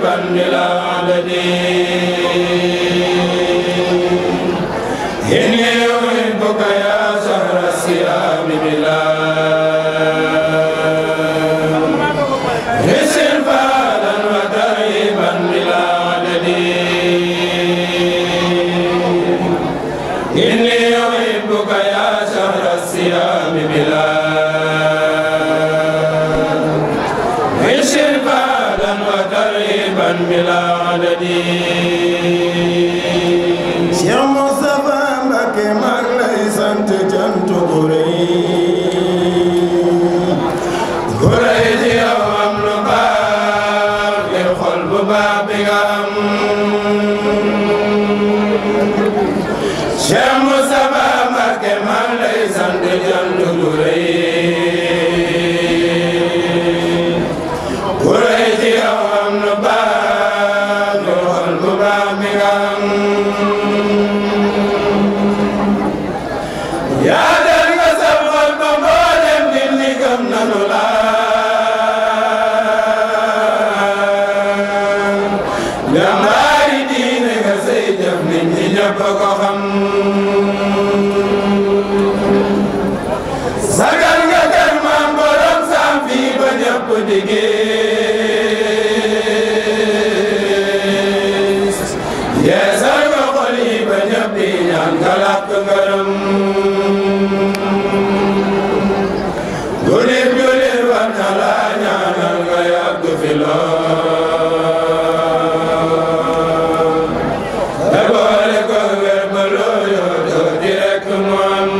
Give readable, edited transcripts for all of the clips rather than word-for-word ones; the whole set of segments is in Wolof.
Ban بلا عدد إني أحبك يا شهر الصيام بلا حسن فعلا وترهيبا بلا عدد إني أحبك يا شهر الصيام بلا حسن فعلا وترهيبا بلا عدد mag lay sant cant gu rëy ci yow am lu baax ngir xol bu baax bi nga am Cheikh Moustapha Mbacké mag lay sant cant gu rëy ci yow am lu baax ngir xol bu baax bi nga am yaatal nga sa xol ba mboolem nit ñi gëm nanu la jàmbaari diine nga say jëf nit ñi ñëpp ko xam sagal nga kër maam borom saam fii ba ñëpp di gis yeesal nga xol yi ba ñëpp di ñaan nga làkk ngërëm jullit jullit war na la ñaanal nga yàgg fi lool te boole ko wér ba loo yoo doo di rekk mu am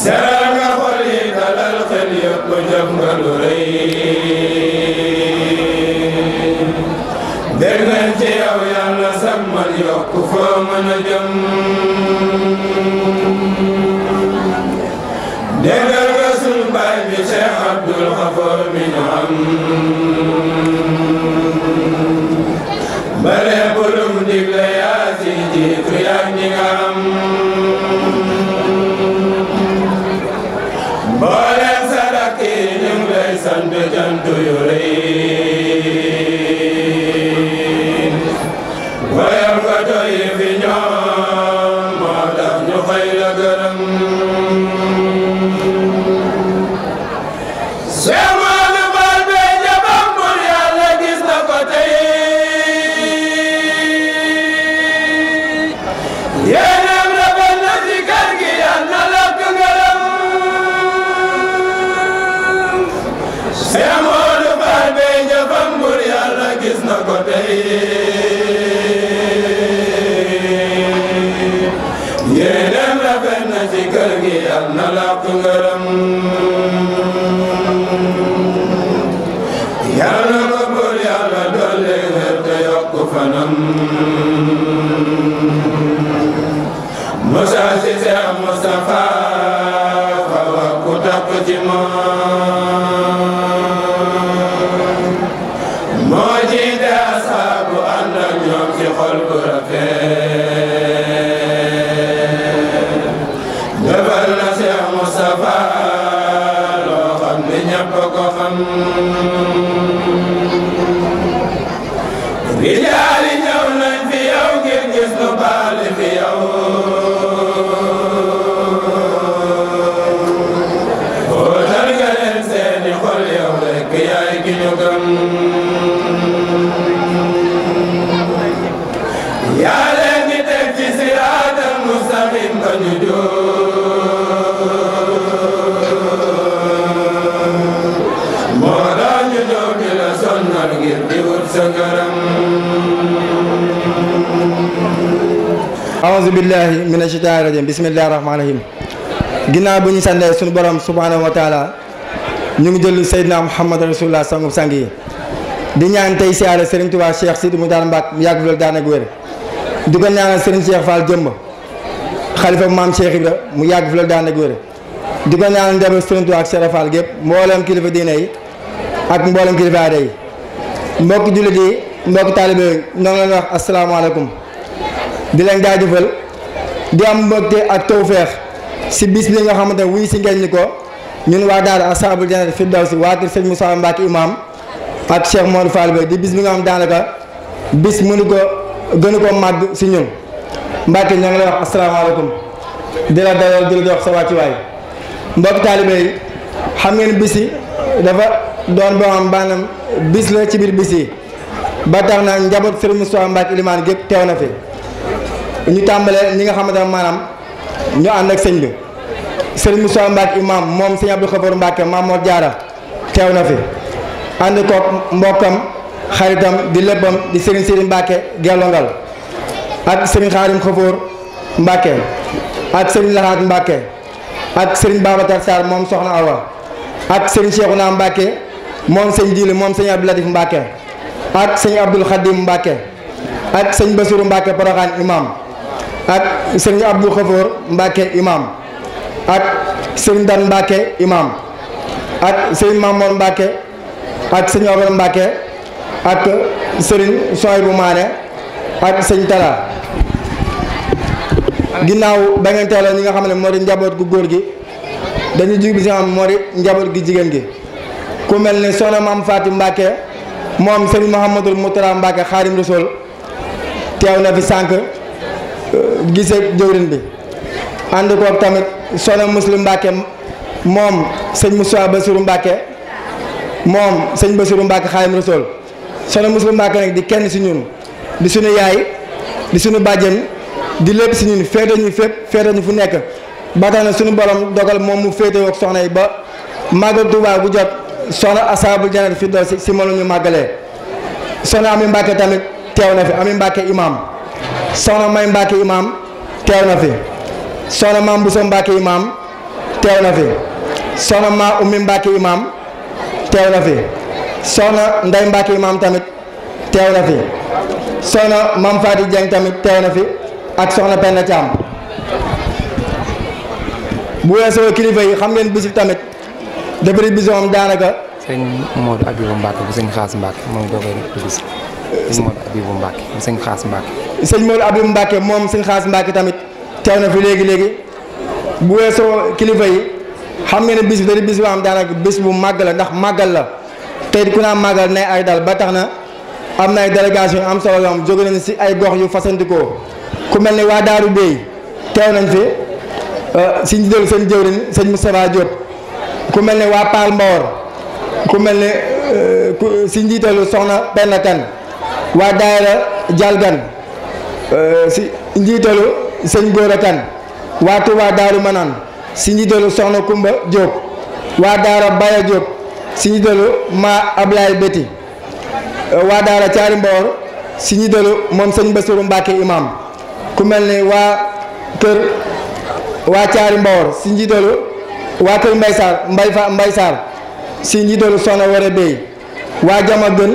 seral nga xol yi dalal xel yëpp jëf nga lu rëy dégg nañ ci yow yàlla sag man yokk foo mën a jëm déggal nga sunu baay bi Cheikh Abdoul Khafour mi ñu am ba lépp lu mu digle yaa si jiitu yaa ñi nga am mbooleem sadak yi ñu ngi lay sant cant yu rëy woyal nga doy fi ñoom moo tax ñu xëy la gërëm yéenam rafet na ci kër gi yal na lakk ngërëm Cheikh Modou Fall bey jëfam bur yàlla gis na ko tey yéenam rafet na ci kër gi yal na lakk ngërëm yal na ko bur yàlla dolli wér te yokk fanam Moussa Cissé Moustapha fawa ku takk ci moom moo jiite asaabu ànd ak ñoom ci xol bu rafet defal na Cheikh Moustapha loo xam ne ñëpp ko xam rijaali ñëw nañ fi yow ngir gis lu baali fi yow yaa leen di teg ci siraatal mustaqim ba ñu jóg moo tax ñu jóg di la sonnal ngir di wut sa ngërëm aouzu billahi mina shaytaani rajim bismillahi rahmaani rahim ginnaaw bu ñu sànnee suñu borom subhanahu wa taala ñu ngi jël Seydina Muhammad rasulullah sangub sang yi di ñaan tey siyaare Serigne Touba Cheikh Sidi Moukhtar Mbacké mu yàgg fi loolu daan ak wér di ko ñaanal Serigne Cheikh Fall jëmb xalifa maam Cheikh Ibra mu yàgg fi loolu daan ak wér di ko ñaanal njaboot Serigne Touba ak Cheikh Fall gépp mboolem kilifa diine yi ak mboolem kilifa aada yi mbokki jullit yi mbokki taalibe yi ñoo ngi leen wax asalaamaaleykum di leen jaajëfal di am mbégte ak tawfeex si bis bi nga xamante ne wuy si ngeen ñi ko ñun waa daara Ashabul Jannati Firdawsi waa kër sëñ Moussa Mbacke imam ak Cheikh Modou Fall Bay di bis bi nga xam daanaka bis mënu ko gënu ko màgg si ñun Mbacke ñoo ngi lay wax asalaamaaleykum di la dalal di la jox sa wàccuwaay mbokk taalibe yi xam ngeen bis yi dafa doon boo xam maanaam bis la ci biir bis yi ba tax na njaboot Serigne Moustapha Mbacke Ilimane gépp teew na fi ñu tàmbalee ñi nga xamante ne maanaam ñu ànd ak sëñ bi Serigne Moustapha Mbacke imam moom sëñ Abdou Khafour Mbacke Mamour Diarra teew na fi ànd koog mbokkam xaritam di léppam di Serigne Serigne Mbacke Gelongal ak Serigne Khadim Khafour Mbacke ak Serigne Lahat Mbacke ak Serigne Babacar Sarr moom Soxna Awa ak Serigne Cheikhouna Mbacke moom sëñ Jili moom sëñ Abdou Latif Mbacke ak sëñ Abdoul Khadim Mbacke ak sëñ Bassirou Mbacke Porokhane imam ak sëñ Abdou Khafour Mbacke imam ak sëñ Dan Mbacke imam ak sëñ Mamour Mbacke ak sëñ Omar Mbacke ak sëriñ Sohaybou Mané ak sëñ Tala ginnaaw ba ngeen teeloo ñi nga xam ne moo di njaboot gu góor gi dañuy jug bi si xam moo di njaboot gi jigéen gi ku mel ni soxna Maam Faati Mbacke moom sëriñ Mouhamadul Moutala Mbacke Xaadim Rasul teew na fi sànq gisee jëwrin bi ànd koog tamit soxna Muslim Mbacke moom sëñ Moussa Bassirou Mbacke moom sëñ Bassirou Mbacke Xaadim Rasul soxna Muslim Mbacke nag di kenn si ñun di suñu yaay di suñu bàjjen di lépp si ñun féete ñu fépp féete ñu fu nekk ba tax na suñu borom dogal moom mu féete woog soxna yi ba màggal Tuubaa bu jot soxna Ashabul Jannati Firdawsi si mënu ñu màggalee soxna Ami Mbacke tamit teew na fi Ami Mbacke imam soxna May Mbacke imam teew na fi soxna Maam Bousso Mbacke imam teew na fi soxna Ma Ummi Mbacke imam teew na fi soxna Ndey Mbacke imam tamit teew na fi soxna Mam Fati Dieng tamit teew na fi ak soxna Penda Thiam bu weesoo kilifa yi xam ngeen bis bi tamit depuis bis moom daanaka. sëñ Modou Abibou Mbacke bu sëñ Xaas Mbacke moom doo koy bis sëñ Modou Abibou Mbacke bu sëñ Xaas Mbacke. sëñ Modou Abibou Mbacke moom sëñ Xaas Mbacke tamit teew na fi léegi bu weesoo kilifa yi xam ngeen ne bis bi da di bis boo xam daanaka bis bu màgg la ndax màggal la tey ku naa màggal ne ay dal ba tax na am na ay délégation yu am solo yoo xam jóge nañ si ay gox yu fasantikoo ku mel ni waa Daaru Bey teew nañ fi si njiital seen jëwriñ sëñ Moustapha Diop ku mel ni waa Paal Mbawor ku mel ni si njiitalu soxna Penda Kan waa daayira Jalgan si njiitalu sëñ Góora Kan waa Touba Daaru Manaan si njiitalu soxna Kumba Diop waa daara Baya Diop si njiitalu ma Ablaye Beti waa daara Caari Mbawor si njiitalu moom sëñ Bassirou Mbacke imam ku mel ni waa kër waa Caari Mbawor si njiitalu waa kër Mbay Sarr si njiitalu soxna Wara Bey waa Jama Gën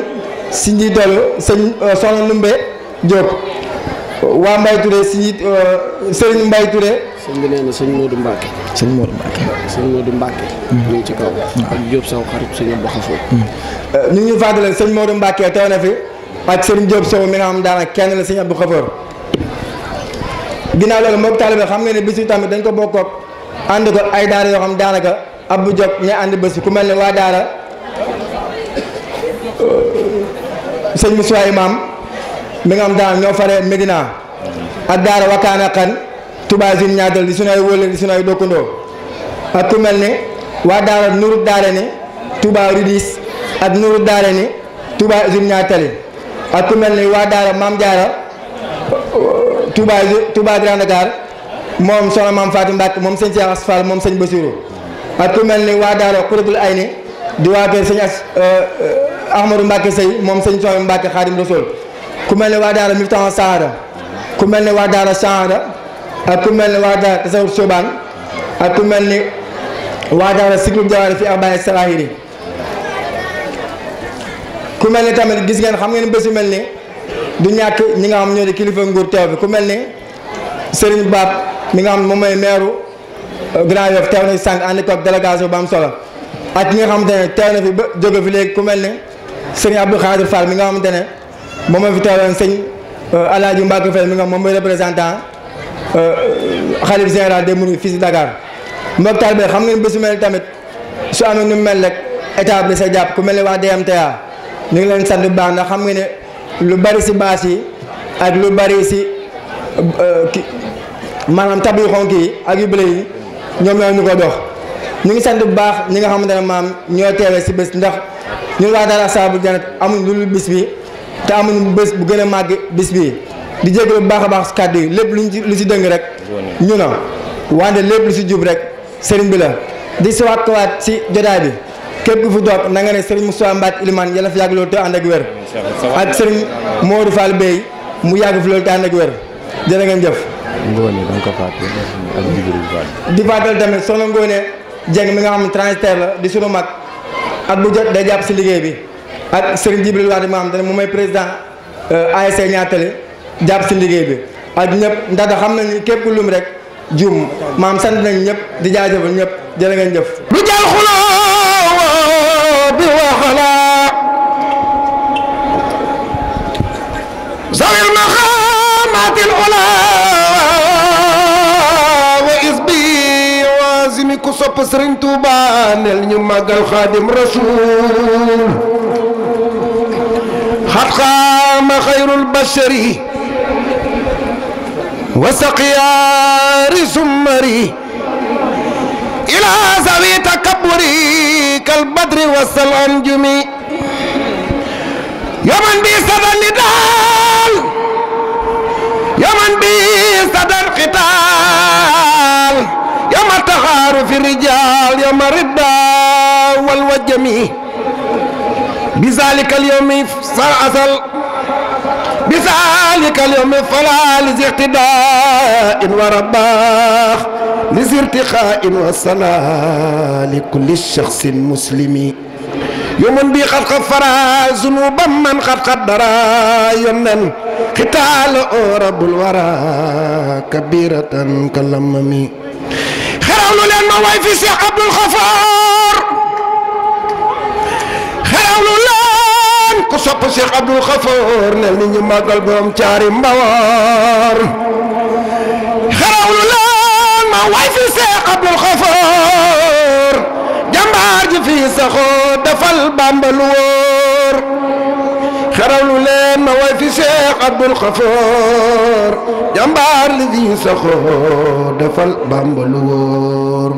si njiitalu soxna Numbe Diop waa Mbay Touré si njiit Serigne Mbay Touré. sëñ bi nee na sëñ Modou Mbacke. sëñ Modou Mbacke. sëñ Modou Mbacke. ñu ngi ci kaw. ak Diop Sow xarit sëñ Abdou Khafour. ñu ngi fàttali sëñ Modou Mbacke teew na fi ak Serigne Diop Sow mi nga xam daanaka kenn la sëñ Abdou Khafour. ginnaaw loolu mbokk taalibe xam ngeen ne bis bi tamit dañ ko bokkoog ànd ko ay daara yoo xam daanaka ab bu jot ña ànd bés bi ku mel ne waa daara sëñ Moussa imam mi nga xam daanaka ñoo faree Medina ak daara Wakana Kan Touba Zine ñaatal di sunu ay wóole di sunu ay dokkandoo ak ku mel ni waa daara Nourou Daare ni Touba Ridis ak Nourou Daare ni Touba Zine ñaatali ak ku mel ni waa daara Maam Jaara Touba Grand Dakar moom soxna Maam Fatou Mbacke moom sëñ Cheikh Asfal moom sëñ Bassirou ak ku mel ni waa daara Xuratul Ayni di waa kër sëñ Ahmadou Mbacke Sey moom sëñ Soxna Mbacke Xaadim Rasul ku mel ni waa daara Miftahu Sahada ku mel ni waa daara Sahada ak ku mel ni waa daara Tasawur Soban ak ku mel ni waa daara Siklul Jawaari fi Abaye Salahiri ku mel ni tamit gis ngeen xam ngeen bés yu mel ni du ñàkk ñi nga xam ñoo di kilifa nguur teew bi ku mel ni Serigne Bab mi nga xam moom mooy maire Grand Yoff teew na fi sànq ànd ko ak délégation bu am solo ak ñi nga xamante ne teew na fi ba jóge fi léegi ku mel ni Serigne Abdou Khadir Fall mi nga xamante ne moom moo fi teewoon sëñ Alaaji Mbacke Fall mi nga xam moom mooy représentant xalif général des Mourides fii si Dakar mbokk taalibe xam ngeen bés yu mel ni tamit su amee nu mel rek état bi sa jàpp ku mel ne waa DMTA ñu ngi leen sant bu baax ndax xam nga ne lu bari si baas yi ak lu bari si maanaam tab yu xonk yi ak yu bële yi ñoom ñoo ñu ko dox ñu ngi sant bu baax ñi nga xamante ne maam ñoo teewee si bés ndax ñun waa Daara Ashabul Jannat amuñ lu bis bi te amuñu bés bu gën a màgg bis bi di jégalu bu baax a baax si kàddu yi lépp lu si dëng rek ñu na wante lépp lu si jub rek sëriñ bi la di si waat ko waat si jotaay bi képp ku fi toog na nga ne sëriñ Moustapha Mbacke Ilimane yàlla fi yàgg loolu te ànd ak wér ak sëriñ Modou Fall Bey mu yàgg fi loolu te ànd ak wér jërë ngeen jëf. Ngone da nga ko fàtte ak Jibril Fall. di fàttal tamit soxna Ngone Dieng mi nga xam ne transitaire la di sunu mag at bu jot day jàpp si liggéey bi ak sëriñ Jibril Wade mi nga xam ne moom mooy président ASC Ñaatale jàpp si liggéey bi ak ñëpp ndax xam nañu képp ku lum rek juum maam sant nañ ñëpp di jaajëfal ñëpp jërë ngeen jëf. lu jël xuloo bi waxala zawil maqamatil ula wa isbi wasimi ku sopp Sëriñ Tuuba nel ñu màggal Xaadim Rasuul xat xaama xayrul bashari wa saqyaari summari ila zawi takabburi kal badri wasal anjumi yaman bi sadal nidal yaman bi sadal qital yama taxaaru fi rijal yama ridda wal wajami bizalika al yawmi asal بذلك اليوم فلا لزاقتداء ورباح لزارتقاء والصلاة لكل شخص مسلم يوم بي قد غفر ذنوبا من قد قدر يمنا قتال رب الورى كبيرة كاللمم خيروا لين ما واي في شيخ عبد الغفار خيروا ku sopp Cheikh Abdul Xafoor nel ni ñu màggal borom caari mbawar xarawlu laan ma way fi Cheikh Abdul Xafoor jàmbaar ji fii saxoo dafal Bàmba lu wóor xarawlu leen ma way fi Cheikh Abdul Xafoor jàmbaar li fii saxoo dafal Bàmba lu wóor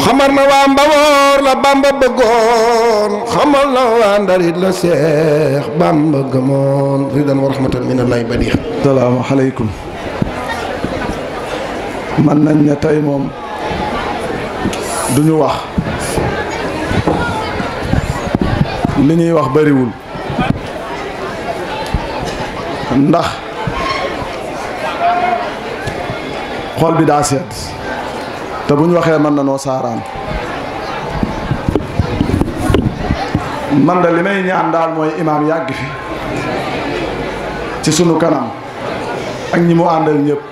xamar na waa Mbawoor la Bàmba bëggoon xamal na waa Ndarit la Seex Bàmba gëmoon ridan wa rahmatan min allahi badiya. Assalaamu aleykum. man nañ ne tey moom duñu wax li ñuy wax bariwul ndax xol bi daa sedd te bu ñu waxee mën na noo saaraan man da li may ñaan daal mooy imaam yàgg fi ci sunu kanam ak ñi mu àndal ñëpp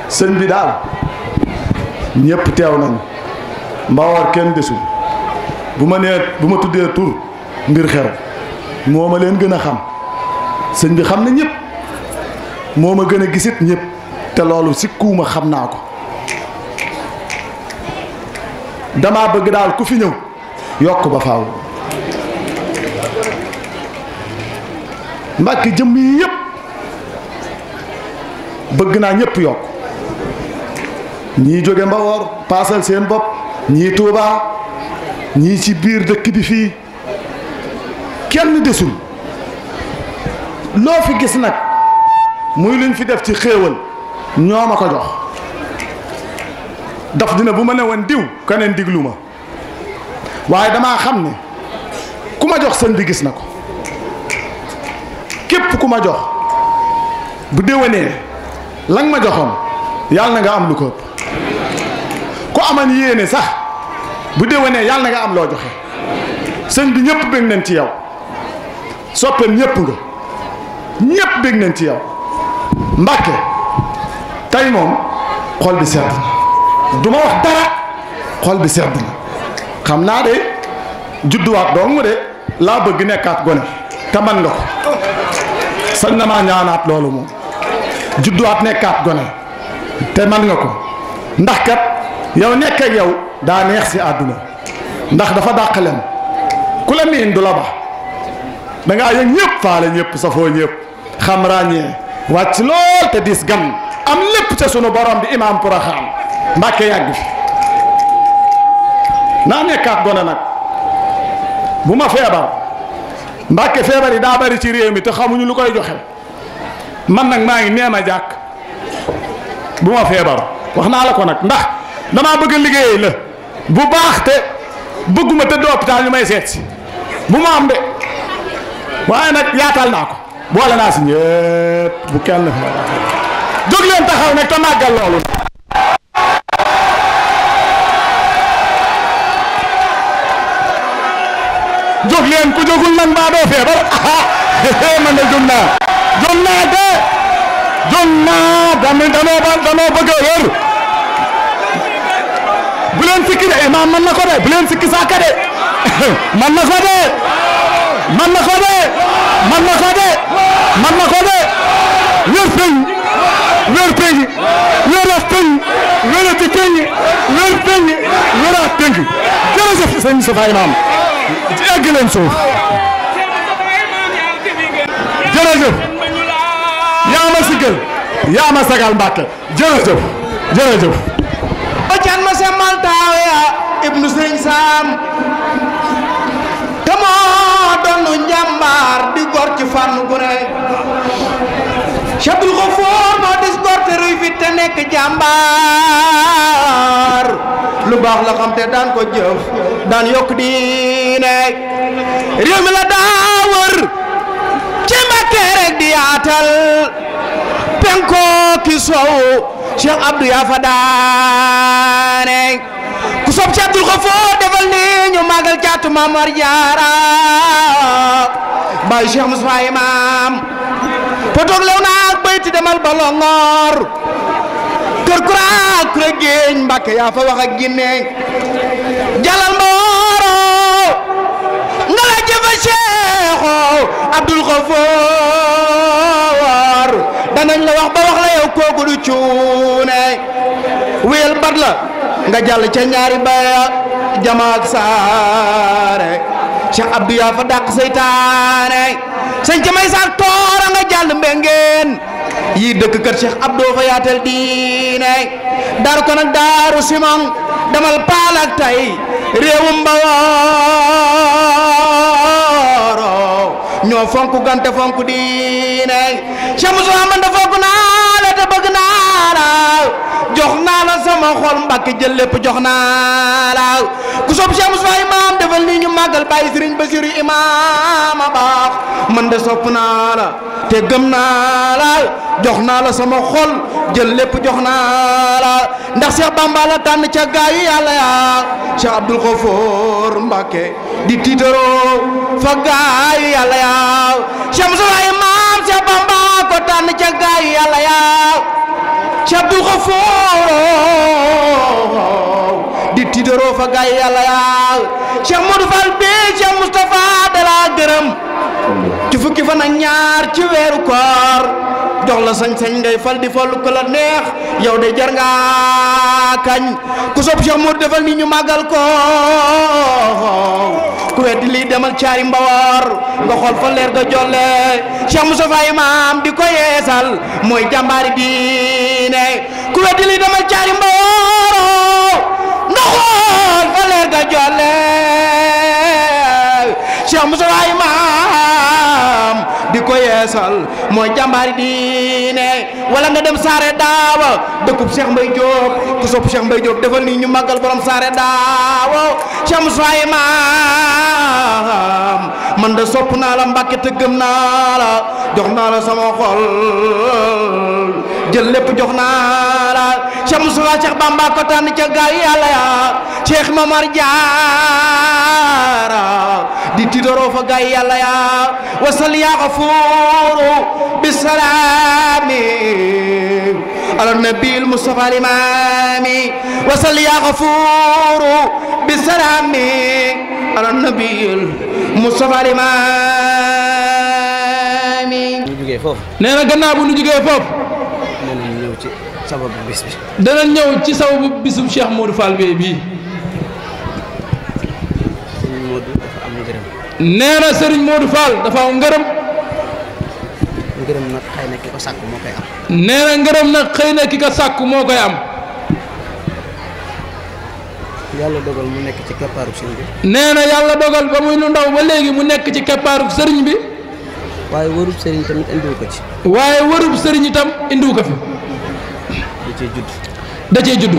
sëñ bi daal ñëpp teew nañ Mbawoor kenn desul bu ma tuddee tur mbir xew moo ma leen gën a xam sëñ bi xam na ñëpp moo ma gën a gisit ñëpp te loolu sikkuuma xam naa ko dama bëgg daal ku fi ñëw yokk ba faaw Mbàkke jëmm yi yëpp bëgg naa ñëpp yokk ñii jóge Mbawoor paasal seen bopp ñii Tuubaa ñii ci biir dëkk bi fii kenn desul loo fi gis nag muy luñ fi def ci xéewal ñoo ma ko jox daf dina bu ma ne woon diw keneen diglu ma waaye damaa xam ne ku ma jox sëñ bi gis na ko képp ku ma jox bu déwénee lan ma joxoon yàlla na nga am lu ko ëpp ku aman yéene sax bu déwénee yàlla na nga am loo joxe sëñ bi ñëpp bég nañ ci yow soppeem ñëpp nga ñëpp bég nañ ci yow Mbàkke tey moom xol bi sedd na du ma wax dara xol bi sedd na xam naa de judduwaat dong de laa bëgg nekkaat gone te man nga ko sañ na maa ñaanaat loolu moom judduwaat nekkaat gone te man nga ko ndax kat yow nekk ak yow daa neex si àdduna ndax dafa dàq leen ku la miin du la ba da ngaa yëg ñëpp faale ñëpp safoo ñëpp xam ràññee wàcc lool te dis gan am lépp ca sunu borom bi imaam Porokhane Mbàkke yàgg fi naa nekkaat gone nag bu ma feebar Mbàkke feebar yi daa bari ci réew mi te xamuñu lu koy joxe man nag maa ngi neema jàkk bu ma feebar wax naa la ko nag ndax damaa bëgg a liggéey la bu baax te bëgguma tëdd hôpital ñu may seet si bu ma am de waaye nag yaatal naa ko boole naa si ñëpp bu kenn jóg leen taxaw nag te màggal loolu jóg leen ku jógul nag mbaa doo feebar man de jóg naa danoo bëgg a wér bu leen sikki de imaam man na ko de bu leen sikki sàkka de man na ko de man na ko de man na ko de man na ko de wér peñ wér peñ wéras peñ wérati peñ wér peñ wérat peñ jërëjëf sëñ Moustapha imaam egg leen suuf jërëjëf yaa ma sigal yaa ma sagal Mbàkke jërëjëf jërëjëf o can ma semmal taaw ya ibnu sëriñ Saam te moo doonu njàmbaar di gor ci fànn gu ne Abdul Xafoor moo dis gor te ruy fit te nekk jàmbaar lu baax la xam te daan ko jëf daan yokk diine réew mi la daa wër ci Mbàkke rek di yaatal penko ki sow Cheikh Abdou yaa fa daane ku sob ci Abdul Xafoor defal ni ñu màggal caatu Mamar Jaara baay Cheikh Moustapha Imam potoog lew naak bayti demal ba Longoor kër kuraak kure géeñ Mbàkke yaa fa wax ak ginne jalal mbooro nga la jëfa Cheikh Abdul Xafoor danañ la wax ba wax la yow kooku du cuune wéyal bat la nga jàll ca ñaari baya jamaak saare Cheikh Abdou yaa fa dàq seytaane sëñ ca may saak toora nga jàll mbengeen yii dëkk kër Cheikh Abdou fa yaatal diine daaru ko nag daaru simon damal paal ak tay réewum Mbawooro ñoo fonk gante fonk diine Cheikh Moussa man da fonk naa la te bëgg naa la jox naa la sama xol Mbàkke jël lépp jox naa la ku soob Cheikh Moussa Imam defal nii ñu màggal bàyyi Sëriñ Basiru Imam a baax man de sopp naa la te gëm naa la jox naa la sama xol jël lépp jox naa la ndax Cheikh Bamba la tànn ca gaayu yàlla ya Cheikh Abdul Xafoor Mbàkke di tiitaroo fa gaayu yàlla ya Cheikh Moussa Imam Cheikh Bamba ko tànn ca gaayu yàlla ya Cheikh Abdul Xafoor di tiitaroo fa gaayu yàlla ya Cheikh Modou Fall bi Cheikh Moustapha de la gërëm ci fukki fan ak ñaar ci weeru koor jox la sañ-sañ ngay fal di fallu ko la neex yow de jar nga kañ ku sopp Cheikh Modou defal ni ñu màggal ko ku weddi lii demal caari Mbawar nga xool fa leer ga jolle Cheikh Moustapha Imam di ko yeesal mooy jàmbaari diine ku weddi lii demal caari Mbawar nga xool fa leer ga jolle Cheikh Moustapha Imam di ko yeesal mooy jàmbaari diine wala nga dem Saare Daawa dëkkub Cheikh Mbaye Diop ku sopp Cheikh Mbaye Diop defal nii ñu màggal borom Saare Daawa Cheikh Moustapha Imam man de sopp naa la Mbàkke te gëm naa la jox naa la sama xol jël lépp jox naa la Cheikh Moustapha Cheikh Bamba ko tànn ca gaay yàlla ya Cheikh Mamar Jaara di tiitaroo fa gaay yàlla ya wasal ya Gafuuru bisalaami ala nabil Mustafa al-Imami wasal ya Gafuuru bisalaami ala nabil Mustafa al-Imami nee na gannaaw bu nu jógee foofu sababu bis bi. danañ ñëw ci sababu bisum Cheikh Modou Fall Beye bii. Serigne Modou dafa am ngërëm. nee na Serigne Modou Fall dafa am ngërëm. ngërëm nag xëy na ki ko sàkk moo koy am. nee na ngërëm nag xëy na ki ko sàkk moo koy am. yàlla dogal mu nekk ci keppaaru sëriñ bi. nee na yàlla dogal ba muy lu ndaw ba léegi mu nekk ci keppaaru sëriñ bi. waaye warub sëriñ tamit indiwu ko ci. waaye warub sëriñ itam indiwu ko fi. da cee judd. da cee judd.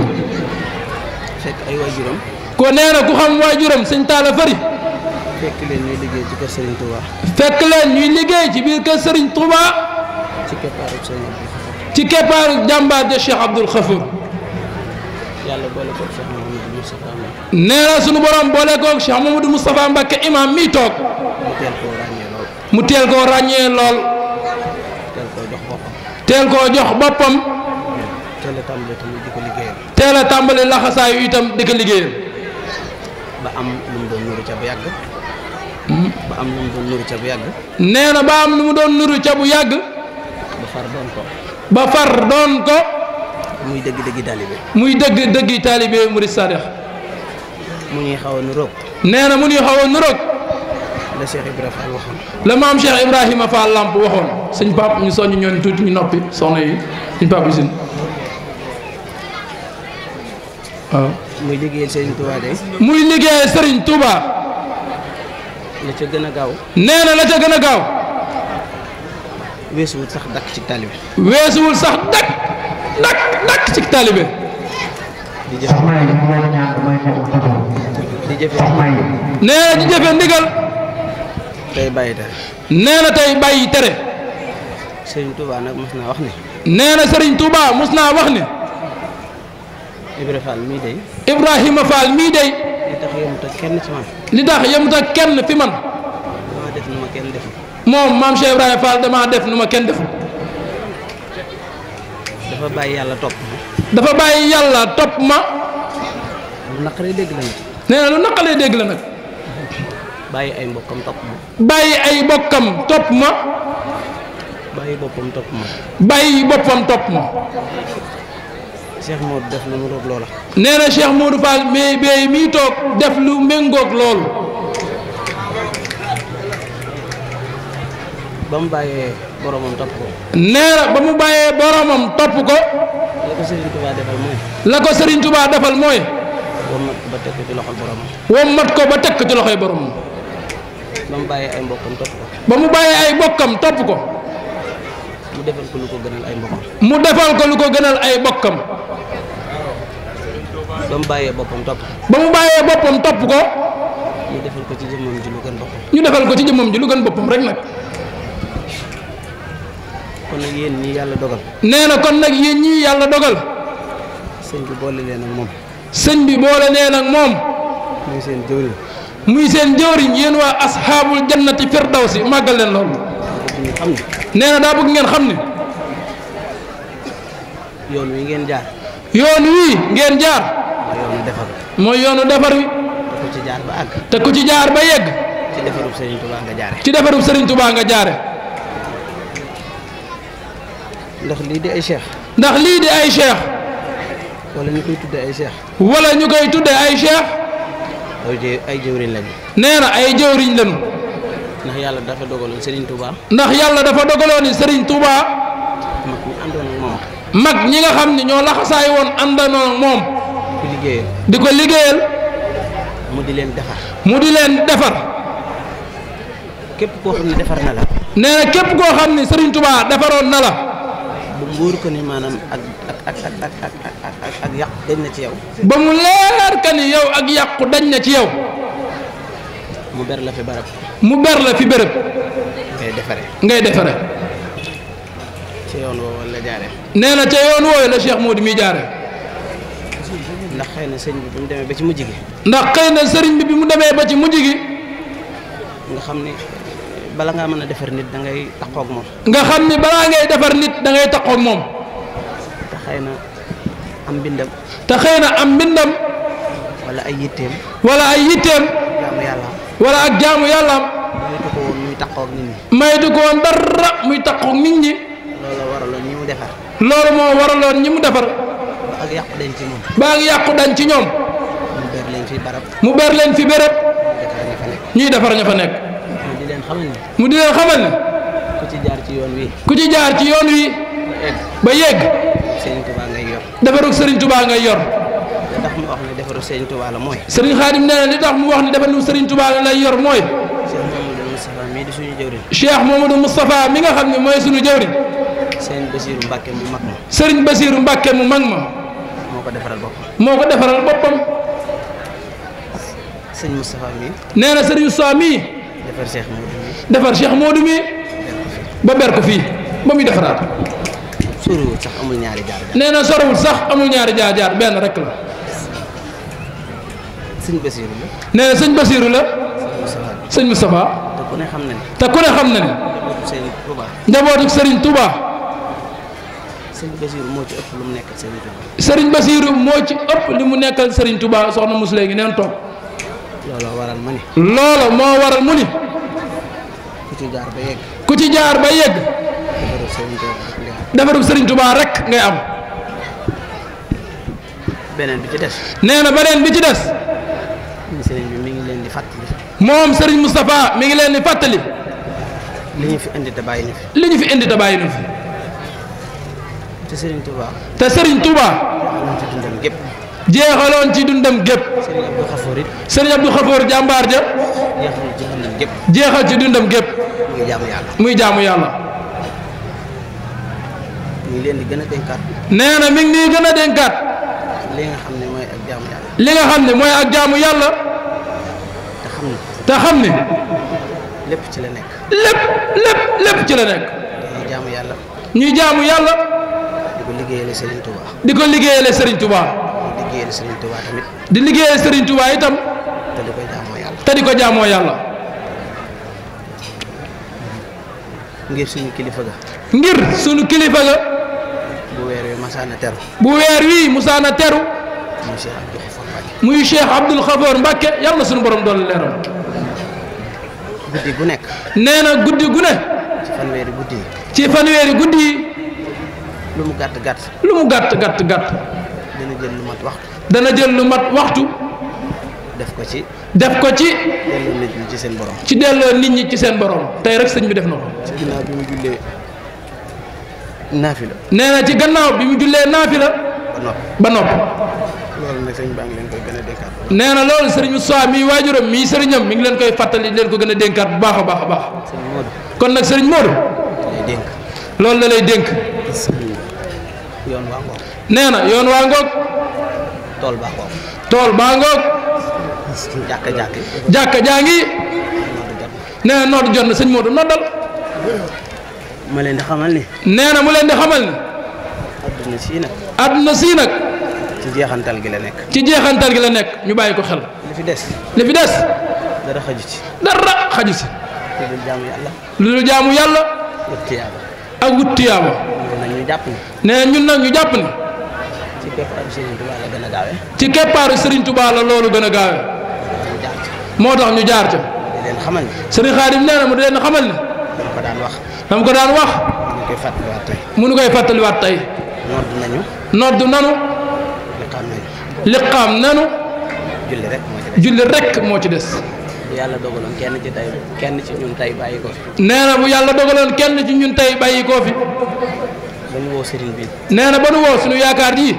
fekk ay waajuram. ko nee na ku xam waajuram sëñ Talla Fari. fekk leen ñuy liggéey ci kër Serigne Touba. fekk leen ñuy liggéey ci biir kër Serigne Touba. ci keppaaru Serigne Abdou Khafour. ci keppaaru jàmbaar de Cheikh Abdoul Khafour. yàlla boole koog Cheikh Mamadou Moustapha Mbacké. nee na sunu borom boole koog Cheikh Mamadou Moustapha Mbacké imam mi toog. mu teel koo ràññee lool. mu teel koo ràññee lool. teel koo jox boppam. teel koo jox boppam. teel a tàmbali tamit di ko liggéeyal. teel a tàmbali laxasaayu itam di ko liggéeyal. ba am lu mu doon nuru ca bu yàgg. ba am lu mu doon nuru ca bu yàgg. nee na ba am lu mu doon nuru ca bu yàgg. ba far doon ko. ba far doon ko. muy dëgg-dëggi taalibe. muy dëgg-dëggi taalibe murid sadex. mu ñuy xaw a nuroog. nee na mu ñuy xaw a nuroog. la Cheikh Ibrahima Fall waxoon. la maam Cheikh Ibrahima Fall Lamp waxoon sëñ Pape ñu soññ ñoon tuuti ñu noppi soxna yi sëñ Pape Usine waaw. muy liggéeyal Serigne Touba de. muy liggéeyal Serigne Touba. la ca gën a gaaw. nee na la ca gën a gaaw. weesuwul sax dakk ci taalibe. weesuwul sax dakk ci taalibe. di jëfe di jëfe. nee na di jëfe ndigal. tey bàyyi tere. nee na tey bàyyi tere. Serigne Touba nag mos naa wax ne. nee na Serigne Touba mos naa wax ne. Ibrahima Fall mii day. Ibrahima Fall mii day. li tax yemut ak kenn ci man. li tax yemut ak kenn fi man. dama def nu ma kenn deful. moom maam Cheikh Ibrahima Fall damaa def nu ma kenn deful. dafa bàyyi yàlla topp ma. dafa bàyyi yàlla topp ma. lu naqaree dégg la nag. nee na lu naqaree dégg la nag. bàyyi ay mbokkam topp ma. bàyyi ay bokkam topp ma. bàyyi boppam topp ma. bàyyi boppam topp ma. Cheikh Modou def na mu roog loola. nee na Cheikh Modou Fall mais bee mii toog def lu méngoog loolu. ba mu bàyyee boromam topp ko. nee na ba mu bàyyee boromam topp ko. la ko Serigne Touba defal mooy. la ko Serigne Touba defal mooy. wommat ko ba teg ko ci loxol boromam. wommat ko ba teg ko ci loxoy boromam. ba mu bàyyee ay mbokkam topp ko. ba mu bàyyee ay bokkam topp ko. mu defal ko lu ko gënal ay mbokkam. mu defal ko lu ko gënal ay bokkam. ba mu bàyyee boppam topp ko. ba mu bàyyee boppam topp ko. ñu defal ko ci jëmmam ji lu gën boppam. ñu defal ko ci jëmmam ji lu gën boppam rek nag. kon nag yéen ñii yàlla dogal. nee na kon nag yéen ñii yàlla dogal. sëñ bi boole leen ak moom. sëñ bi boole nee nag moom. muy seen jëwriñ. muy seen jëwriñ yéen waa asxaabul jannati firdawsi màggal leen loolu. ñu xam ne. nee na daa bëgg ngeen xam ne. yoon wi ngeen jaar. yoon wii ngeen jaar. mooy yoonu defar. mooy yoonu defar wi. te ku ci jaar ba àgg. te ku ci jaar ba yegg. ci defarub Serigne Touba nga jaare. ci defarub Serigne Touba nga jaare. ndax lii di ay cheikh. ndax lii di ay cheikh. wala ñu koy tuddee ay cheikh. wala ñu koy tuddee ay cheikh. ay jëwriñ lañu. nee na ay jëwriñ lañu. ndax yàlla dafa dogaloon Serigne Touba. ndax yàlla dafa dogaloon ni Serigne Touba. mag ñi àndoon ak moom. mag ñi nga xam ne ñoo laxasaay woon àndandoo ak moom. ku liggéeyal. di ko liggéeyal. mu di leen defar. mu di leen defar. képp koo xam ne defar na la. nee na képp koo xam ne Serigne Touba defaroon na la. bu wóor ko ni maanaam ak yàq dañ na ci yow. ba mu leer ka ni yow ak yàqu dañ na ci yow. mu ber la fi barab. mu ber la fi bërëb. ngay defare. ngay defare. ci yoon woowu la jaare. nee na ca yoon woowu la Cheikh Modou mi jaare. ndax xëy na sëñ bi bi mu demee ba ci mujj gi. ndax xëy na sëriñ bi mu demee ba ci mujj gi. nga xam ni bala ngaa mën a defar nit da ngay taxaw ak moom. nga xam ni balaa ngay defar nit da ngay taxaw ak moom. te xëy na am mbindam. te xëy na am mbindam. wala ay yitteem. wala ay yitteem. jaamu yàlla. wala ak jaamu yàllaam. maytu ko woon muy taxaw ak nit ñi. maytu ko woon dara muy taxaw ak nit ñi. loolu waraloon ñi mu defar. loolu moo waraloon ñi mu defar. ba ak yàqu dañ ci moom. ba ak yàqu dañ ci ñoom. mu ber leen fi barab. mu ber leen fi béréb. ñuy defar ña fa nekk. mu di leen xamal ne. mu di leen xamal ne. ku ci jaar ci yoon wi. ku ci jaar ci yoon wi. ba yegg. Serigne Touba ngay yor. defarug Serigne Touba ngay yor. li tax mu wax ne defarug Serigne Touba la mooy. Serigne Khadim nee na li tax mu wax ne defarug Serigne Touba lay yor mooy. Cheikh Mamadou Moustapha mi nga xam ne mooy suñu jëwriñ. Serigne Bassirou Mbacke mu mag ma. Serigne Bassirou Mbacke mu mag ma. moo ko defaral boppam. moo ko defaral boppam. Serigne Moustapha mi. nee na Serigne Moustapha mii. defar Cheikh Modou mi. defar Cheikh Modou mi. ba ber ko fii ba muy defaraat. soriwul sax amul ñaari jaar jaar. nee na soriwul sax amul ñaari jaar jaar benn rek la. sëñ Bassirou la. nee na sëñ Bassirou la. sëñ Moustapha. te ku ne xam na ne. te ku ne xam na ne. Serigne Touba. njabootu Serigne Touba. sëñ Bassirou moo ci ëpp lu mu nekkal Serigne Touba. Serigne Bassirou moo ci ëpp li mu nekkal Serigne Touba soxna Moussa léegi neen toog. looloo waral ma ni. loolu moo waral mu ni. ku ci jaar ba yegg. ku ci jaar ba yegg. defarub Serigne Touba rek ngay am. beneen bi ci des. nee na beneen bi ci des. Serigne bi mi ngi leen di fàttali. moom Serigne Moustapha mi ngi leen di fàttali. li ñu fi indi te bàyyi ñu fi. li ñu fi indi te bàyyi ñu fi. te Serigne Touba. te Serigne Touba. jeexaloon ci dundam gépp. jeexaloon ci dundam gépp. Serigne Abdou Khafour it. Serigne Abdou Khafour jàmbaar ja. jeexal ci dundam gépp. jeexal ci dundam gépp. muy jaamu yàlla. muy jaamu yàlla. ñu ngi leen di gën a dénkaat. nee na mi ngi nii gën a dénkaat. li nga xam ne mooy ak jaamu yàlla. li nga xam ne mooy ak jaamu yàlla. te xam ne. lépp ci la nekk. lépp ci la nekk. ñuy jaamu yàlla. ñuy jaamu yàlla. di ko liggéeyale Serigne Touba. di ko liggéeyale Serigne Touba. di liggéeyale Serigne Touba tamit. di liggéeyale Serigne Touba itam. te di ko jaamoo yàlla. te di ko jaamoo yàlla. ngir suñu kilifa ga. ngir suñu kilifa ga. bu weer wi masaana teru. bu weer wi musaana teru. muy Cheikh Abdou Khafour Mbacke. muy Cheikh Abdoul Khafour Mbacke yàlla na suñu borom doon leeram. guddi gu nekk. nee na guddi gu ne. ci fanweeri guddi yi. ci fanweeri guddi yi. lu mu gàtt gàtt. lu mu gàtt gàtt gàtt. dana jël lu mat waxtu. dana jël lu mat waxtu. def ko ci. def ko ci. delloo nit ñi ci seen borom. ci delloo nit ñi ci seen borom tey rek sëñ bi def na ko. ci ginnaaw bi mu jullee naafila. nee na ci gannaaw bi mu jullee naafila. ba noppi. loolu nag sëñ baa ngi leen koy gën a dénkaat. nee na loolu sëriñ Moussa mii waajuram mii sëriñam mi ngi leen koy fàttali leen ko gën a dénkaat bu baax a baax a baax. sëñ Modou. kon nag sëriñ Modou. lay dénk. loolu la lay dénk. yoon waa ngoog. nee na yoon waa ngoog. tool baa ngoog. tool baa ngoog. jàkka jàkki. jàkka jaa ngi. nee na nootu jot na sëñ Modou noddal. ma leen di xamal ni. nee na mu leen di xamal ni. adduna sii nag. adduna sii nag. ci jeexantal gi la nekk. ci jeexantal gi la nekk ñu bàyyi ko xel. li fi des. li fi des. dara xaju ci. dara xaju si. lu dul jaamu yàlla. lu dul jaamu yàlla. wut tiyaaba. ak wut tiyaaba. nag ñu jàpp ni. nee na ñun nag ñu jàpp ni. ci keppaaru Serigne Touba la gën a gaawee. ci keppaaru Serigne Touba la loolu gën a gaawee. ñu jaar ci. moo tax ñu jaar ca. di leen xamal ni. Serigne Khadim nee na mu di leen xamal ni. dama ko daan wax. dama ko daan wax. ñu koy fàttaliwaat tey. mu nu koy fàttaliwaat tey. nodd nañu. nodd nanu. liqaam nañu. liqaam nanu. julli rek moo ci des. julli rek moo ci des. bu yàlla dogaloon kenn ci ñun tey bàyyi ko fi. nee na bu yàlla dogaloon kenn ci ñun tey bàyyi koo fi. ba ñu woo Serigne bi. nee na ba nu woo suñu yaakaar ji.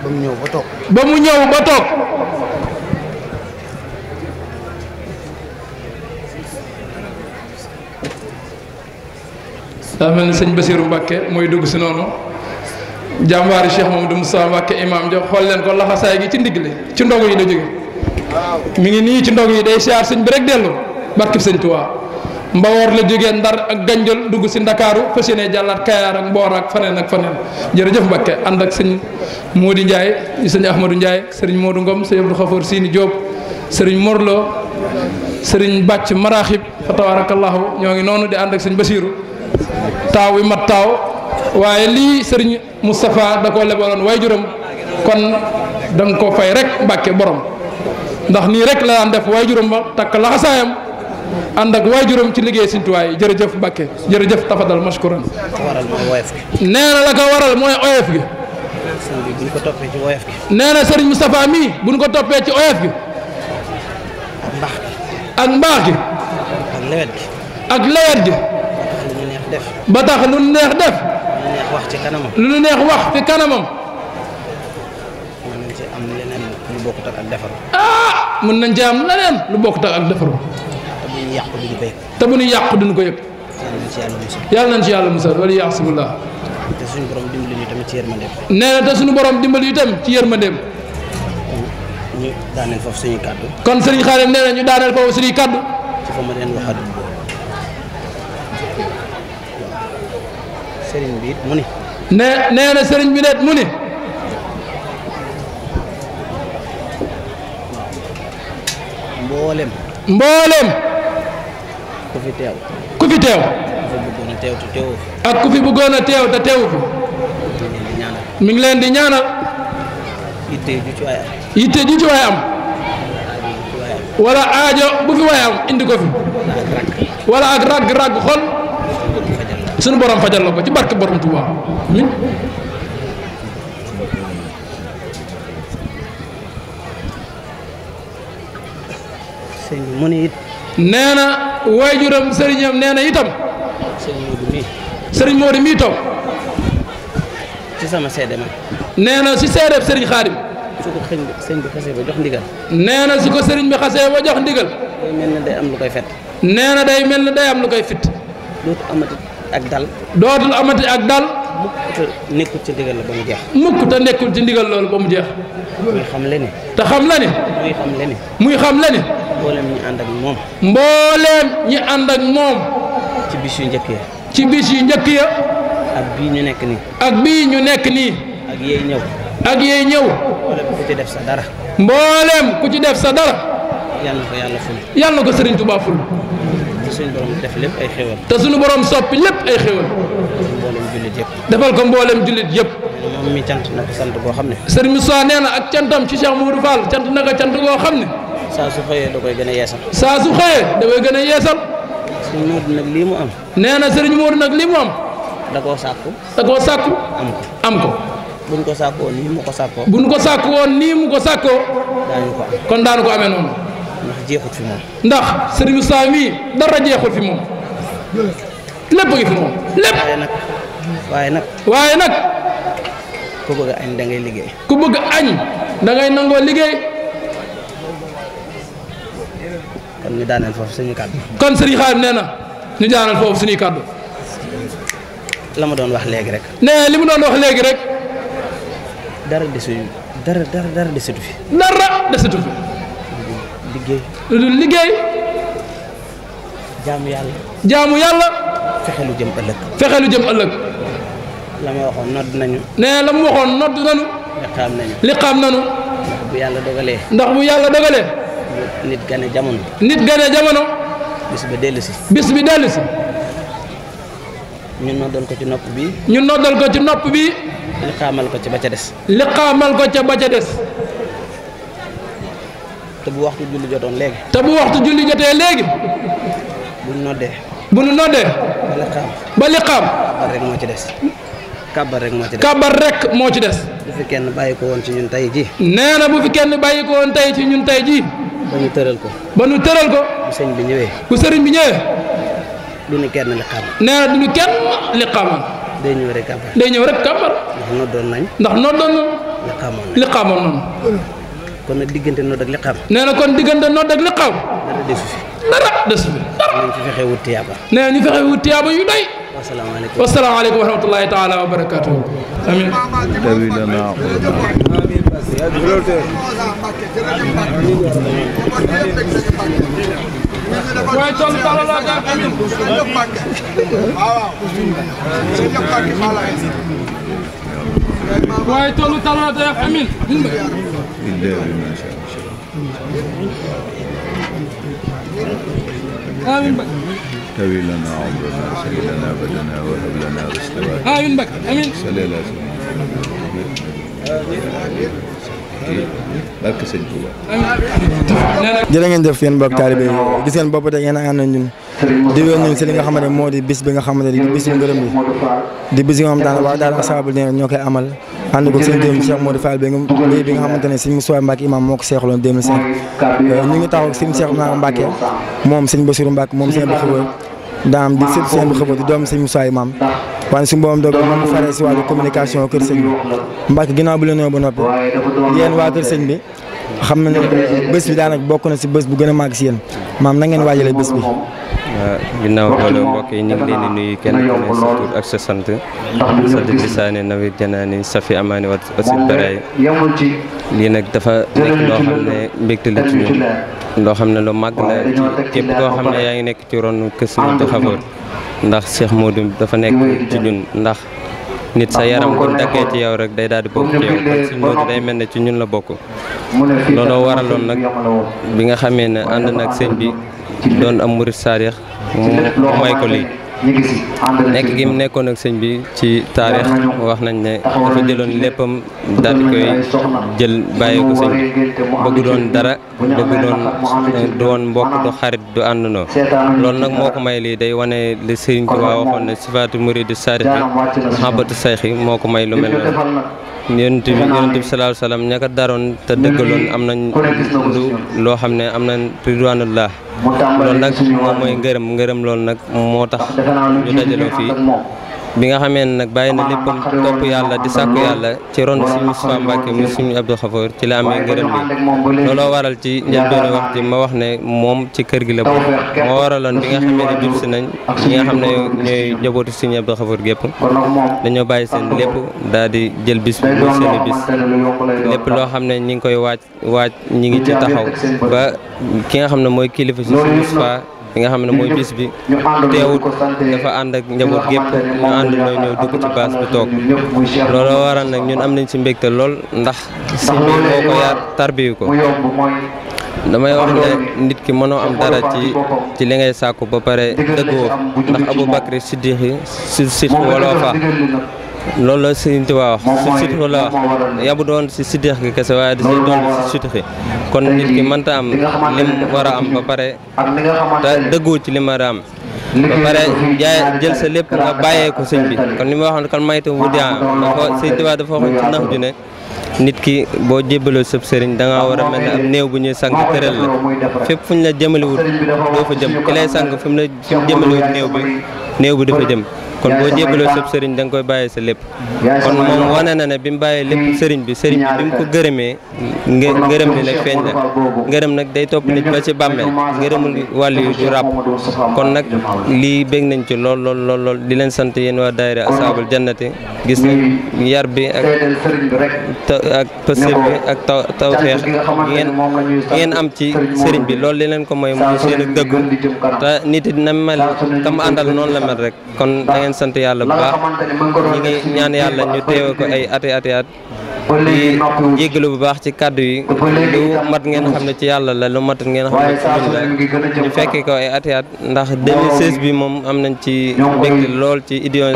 ba mu ñëw ba toog. ba mu ñëw ba toog. daa mel ni sëñ Bassirou Mbacke mooy dugg si noonu jàmbaari Cheikh Mamadou Moussa Mbacke imam jo xool leen ko laxasaay gi ci ndigg li ci ndogu yi da jóge mi ngi nii ci ndogu yi day siyaar sëñ bi rek dellu barkib sëñ Tuubaa Mbawoor la jógee Ndar ak Ganjol dugg si Ndakaaru fas yéene jàllaat Kayaar ak Mboor ak faneen jërëjëf Mbacke ànd ak sëñ Mody Ndiaye sëñ Ahmadou Ndiaye sëriñ Modou Ngom sëñ Abdou Khafour Sini Diop sëriñ Morlo sëriñ Bàcc Maraxib fa tabarakallahu ñoo ngi noonu di ànd ak sëñ Bassirou taaw wi mat taaw waaye lii sëriñ Moustapha da koo lebaloon waajuram kon da nga ko fay rek Mbàkke borom ndax nii rek la daan def waajuram ba takk laxasaayam ànd ak waajuram ci liggéey Sëriñ Tuubaa yi jërëjëf Mbàkke jërëjëf tafadal mashkuran waral mooy woyof gi. nee na la ko waral mooy oyof gi sëñ bi bu ñu ko toppee ci woyof gi. nee na Serigne Moustapha mii bu ñu ko toppee ci oyof gi ak mbaax gi. ak mbaax gi ak lewet gi. ak lewet gi lu ñu neex def. ba tax lu neex def lu ñu neex wax ci kanamam. lu neex wax fi kanamam mën nañ ci am leneen lu bokkut ak defaru. mën nañ ci am leneen lu bokkut ak defaru te bu ñu yàqu duñu ko yëg. te bu ñu yàqu duñu ko yëg yàlla nañ ci yàlla musal. yàlla nañ ci yàlla musal wala yaasibullah te suñu borom dimbali ñu tamit ci yërmandeem. nee na te suñu borom dimbali itam ci yërmandeem ñu daaneel foofu suñuy kàddu. kon Serigne Khadim nee na ñu daaneel foofu suñuy kàddu ci fa ma leen waxat sëriñ bi it mu ni. nee na Serigne bi net mu ni mbooleem ku fi teew. ku fi teew ku fi bëggoon a teew te teewoo fi. ak ku fi bëggoon a teew te teewu fi ñu leen di ñaanal. mi ngi leen di ñaanal yitte ju ci waay am. yitte ju ci waay am aajo ju ci waay am. wala aajo bu fi waay am indi ko fi wala ak ragg xol suñu borom fajal la ko ci barke borom Tuubaa min sëñ bi mu ni it. nee na waajuram sëriñam nee na itam sëñ Modou mii. sëriñ Modou mii toog ci sama seede man. nee na si seedeeb sëriñ Xaadim su ko sëñ bi xasee ba jox ndigal. nee na su ko sëriñ bi xasee ba jox ndigal day mel ne day am lu koy fet. nee na day mel ne day am lu koy fit dootu amati ak dal. dootul amati ak dal mukk te nekkul ci ndigal la ba mu jeex. mukk te nekkul ci ndigal loolu ba mu jeex muy xam le ni. te xam la ne muy xam le ni. muy xam la ne mboolem ñi ànd ak moom. mbooleem ñi ànd ak moom ci bis yu njëkk yi. ci bis yu njëkk ya ak bii ñu nekk nii. ak bii ñu nekk nii ak yeey ñëw. ak yey ñëw wala ku ci def sa dara. mbooleem ku ci def sa dara yàlla na ko yàlla ful. yàlla na ko Serigne Touba ful te suñu borom def lépp ay xéwal. te suñu borom soppi lépp ay xéwal mboolem jullit yëpp. defal ko mbooleem jullit yëpp moom mi cant na ko sant boo xam ne. Serigne Moussa nee na ak cantam ci Cheikh Moudou Fall cant na ko cant goo xam ne saa su xëyee da koy gën a yeesal. saa su xëyee da koy gën a yeesal suñu Modou nag lii mu am. nee na Serigne Moudou nag li mu am da koo sàkku. da koo sàkku am ko buñ ko sàkkoo nii mu ko sàkkoo. buñ ko sàkku woon nii mu ko sàkkoo daañu ko am. kon daanu ko amee noonu ndax jeexut fi moom. ndax Serigne Moussa mii dara jeexul fi moom lépp a ngi fi moom lépp waaye nag ku bëgg añ da ngay liggéey. ku bëgg añ da ngay nangoo liggéey kon ñu daaneel foofu suñu kàddu. kon Serigne Khadim nee na ñu jaanal foofu suñuy kàddu la ma doon wax léegi rek. nee li mu doon wax léegi rek dara desatu fi. dara desatu fi liggéey. lu dul liggéey jaamu yàlla fexe lu jëm ëllëg. fexe lu jëm ëllëg la ma waxoon nodd nañu. nee la mu waxoon nodd nañu liqaam nañu bu yàlla dogalee. ndax bu yàlla dogalee nit gane jamono. bis bi dellu si ñun noddal ko ci nopp bi. ñu noddal ko ci nopp bi liqaamal ko ci ba ca des. liqaamal ko ca ba ca des te bu waxtu julli jotoon léegi. te bu waxtu julli jotee léegi bu ñu noddee ba liqaam kabar rek moo ci des. kabar rek moo ci des bu fi kenn bàyyi ko woon ci ñun tey ji. nee na bu fi kenn bàyyi ko woon tey ci ñun tey ji ba ñu tëral ko. bu sëñ bi ñëwee. bu sëriñ bi ñëwee du ñu kenn liqaam. nee na du ñu kenn liqaamal day ñëw rek kabar. ndax noddoon nañu liqaamoon noonu kon nag diggante nodd ak liqaam. nee na kon diggante nodd ak liqaam dara desu fi nañ ci fexe wut tiyaaba. nee na ñu fexe wut tiyaaba yu doy wasalaamaaleykum wa rahmatullahi taala wa barakatuhu amin waaye toll talala ga amin waaye toll talala ga amin آمين بك طوي لنا عمرنا سهل لنا بدنا وهب لنا رشدا آمين بك آمين صلى الله عليه وسلم barke sëñ Touba. jërë ngeen jëf yéen mbokk taalibe yi gis ngeen bopp tey yéen a ànd ñun di wéy ñun si li nga xamante ne moo di bis bi nga xamante ne di bisu ngërëm bi di bis yi nga xam daal waa daal Ashabul Dine ñoo koy amal ànd ko seen jëm Cheikh Modou Fall bi nga xamante ne sëñ Moussa Mbacke imam moo ko seexaloon 2005 ñu ngi taxaw sëñ Cheikh Mbacke moom sëñ Bassirou Mbacke moom sëñ Abdou daam di sëñ Abdou Xafoor di doom sëñ Moussa imam waaye su mboom doog moom faree si wàllu communication kër sëñ bi Mbacke ginnaaw bu la nuyoo ba noppi yéen waa kër sëñ bi xam na ne bés bi daanaka bokk na si bés bu gën a màgg si yéen maam na ngeen waajalee bés bi. ginnaaw loolu mbokk yi ñu ngi leen di nuyu kenn ku ne sa tur ak sa sant sadi lisaane nawit janaani safi amaani wa aussi baraay lii nag dafa nekk loo xam ne mbégte la ci ñun loo xam ne lu màgg la ci képp koo xam ne yaa ngi nekk ci ron kër Sëñ Abdou Xafoor ndax Cheikh Modou dafa nekk ci ñun ndax nit sa yaram bu daggee ci yow rek day daal di bokk ci yow kon Sëñ Modou day mel ne ci ñun la bokk looloo waraloon nag bi nga xamee ne ànd nag sëñ bi doon am murid saadix mu may ko lii nekk gi mu nekkoon ak sëñ bi ci taarix wax nañ ne dafa jëloon léppam daal di koy jël bàyyi ko sëñ bi bëggu doon dara bëggu doon mbokk du xarit du àndandoo loolu nag moo ko may lii day wane li sëriñ ko waa waxoon ne sifaatu muridi saadix xabatu sayxi moo ko may lu mel noonu yonent bi salaahu salaam ña ko daroon te dëggaloon am nañ loo xam ne am nañ ridwanullah loolu nag moom mooy ngërëm loolu nag moo tax ñu dajaloo fii bi nga xamee ne nag bàyyi na léppam topp yàlla di sàkku yàlla ci ron Sëñ Moustapha Mbacke mu Sëñ Abdou Xafoor ci la amee ngërëm li looloo waral ci njëlbéenu wax ji ma wax ne moom ci kër gi la bokk moo waraloon bi nga xamee ne jub si nañ ñi nga xam ne ñooy njabootu Sëñ Abdou Xafoor gépp dañoo bàyyi seen lépp daal di jël bis bi muy seeni bis lépp loo xam ne ñi ngi koy waaj ñi ngi ci taxaw ba ki nga xam ne mooy kilifa si Sëñ Moustapha bi nga xam ne mooy bis bi teewut dafa ànd ak njaboot gépp ñu ànd loo ñëw dugg ci baas bi toog loolu waral nag ñun am nañ ci mbégte lool ndax sëñ bi moo ko yar tarbiyu ko damay wax ne nit ki mënoo am dara ci li ngay sàkku ba pare dëggoo ndax Aboubacry Siddiqi si wala fa loolu la Sëriñ Tuubaa wax si Siddiqi la wax yabu doon si Siddiq gi kese waaye da si doon si Siddiqi kon nit ki mënta am lim war a am ba pare te dëggoo ci lim war a am ba pare jël sa lépp nga bàyyee ko sëñ bi kon li ma waxoon kan maytu wu dian dafa Sëriñ Tuubaa dafa waxoon ci nax ju ne nit ki boo jébbaloo sëb sëriñ da ngaa war a mel ne am néew bu ñuy sang tëral la fépp fu ñu la jëmaliwut doo fa jëm ki lay sang fi mu jëmaliwut néew bi dafa jëm kon boo jébbaloo sëb sëriñ da nga koy bàyyi sa lépp kon moom wane na ne bi mu bàyyee lépp sëriñ bi bi mu ko gërëmee ngërëm li nag feeñ na ngërëm nag day topp nit ba ci bàmmeel ngërëmul wàllu yu du ràpp kon nag lii bég nañ ci lool di leen sant yéen waa daayira Ashabul Jannati gis nañ yar bi ak pësëb bi ak tawfeex ngeen am ci sëriñ bi loolu li leen ko mooy muy seen ak dëggu te nit dina mel kam àndal noonu la mel rek kon da ngeen sant yàlla bu baax ñi ngi ñaan yàlla ñu teewe ko ay ati at di jéggalu bu baax ci kàddu yi lu mat ngeen xam ne ci yàlla la lu mat ngeen xam ne ci ñun la ñu fekkee ko ay ati at ndax 2016 bi moom am nañ ci mbégte lool ci édition